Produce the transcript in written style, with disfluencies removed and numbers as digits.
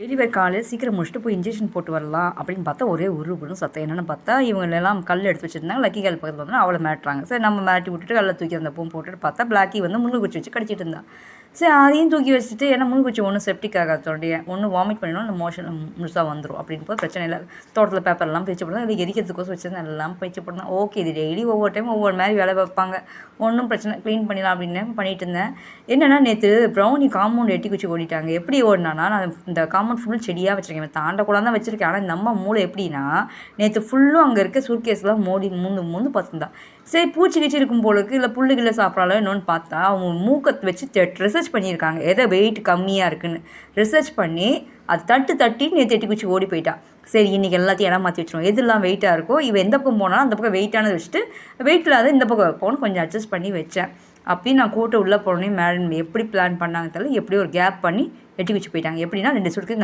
Delivery காலையில் சீக்கிரம் முடிச்சுட்டு போய் இன்ஜெக்ஷன் போட்டு வரலாம் அப்படின்னு பார்த்தா ஒரே உருவலும் சத்தம். என்னென்னு பார்த்தா இவங்களெல்லாம் கல் எடுத்து வச்சுருந்தாங்க. லக்கி கால் பக்கத்தில் பார்த்தோன்னா அவளை மிரட்டுறாங்க. சரி நம்ம மிரட்டி விட்டுட்டு கல்லை தூக்கி அந்த பூ போட்டுட்டு பார்த்தா பிளாக்கி வந்து முள்ளுக்குச்சி வச்சு கடிச்சிட்டு இருந்தா. சரி அதையும் தூக்கி வச்சுட்டு ஏன்னா முள்ளுக்குச்சி ஒன்றும் செப்டிக் ஆகாது தொண்டையை, ஒன்று வாமிட் பண்ணிடும் இல்லை மோஷன் முழுசாக வந்துடும் அப்படின்னு போது பிரச்சனை இல்லை. தோட்டத்தில் பேப்பர்லாம் பிரித்து போடுறோம், இல்லை எரிக்கிறதுக்கோசம் வச்சுருந்தேன் எல்லாம் பிரித்து போடுறேன். ஓகே இது டெய்லி ஒவ்வொரு டைம் ஒவ்வொரு மாதிரி வேலை வைப்பாங்க, ஒன்றும் பிரச்சனை க்ளீன் பண்ணிடலாம் அப்படின்னு பண்ணிட்டு இருந்தேன். என்னென்னா நேற்று ப்ரௌனி காம்பவுண்ட் எட்டி குச்சி ஓடிட்டாங்க. எப்படி ஓடினானா நான் இந்த காம்பவுண்ட் ஃபுல் செடியாக வச்சுருக்கேன், தாண்டக்கூடாது தான் வச்சுருக்கேன். ஆனால் இந்த அம்மா மூளை எப்படின்னா நேற்று ஃபுல்லும் அங்கே இருக்க சூட்கேஸ்லாம் மூந்து பார்த்துருந்தா. சரி பூச்சி கிச்சி இருக்கும் போலுக்கு இல்லை புல்லுகளை சாப்பிட்றாலோ இன்னொன்று பார்த்தா அவங்க மூக்கத்தை வச்சு ரிசர்ச் பண்ணியிருக்காங்க எதை வெயிட் கம்மியாக இருக்குன்னு ரிசர்ச் பண்ணி அது தட்டி நேற்று எட்டி குச்சி ஓடி போயிட்டா. சரி இன்றைக்கி எல்லாத்தையும் இடம் மாற்றி வச்சுருவோம், எதெல்லாம் வெயிட்டாக இருக்கோ இவன் எந்த பக்கம் போனாலும் அந்த பக்கம் வெயிட்டானது வச்சுட்டு வெயிட் இல்லாத இந்த பக்கம் வைப்போன்னு கொஞ்சம் அட்ஜஸ்ட் பண்ணி வச்சேன். அப்பயும் நான் கூட்ட உள்ளே போனோன்னே மேடம் எப்படி பிளான் பண்ணாங்க தெரியல, எப்படியோ ஒரு கேப் பண்ணி எட்டி குச்சி போயிட்டாங்க. எப்படின்னா 2 சுடுக்கு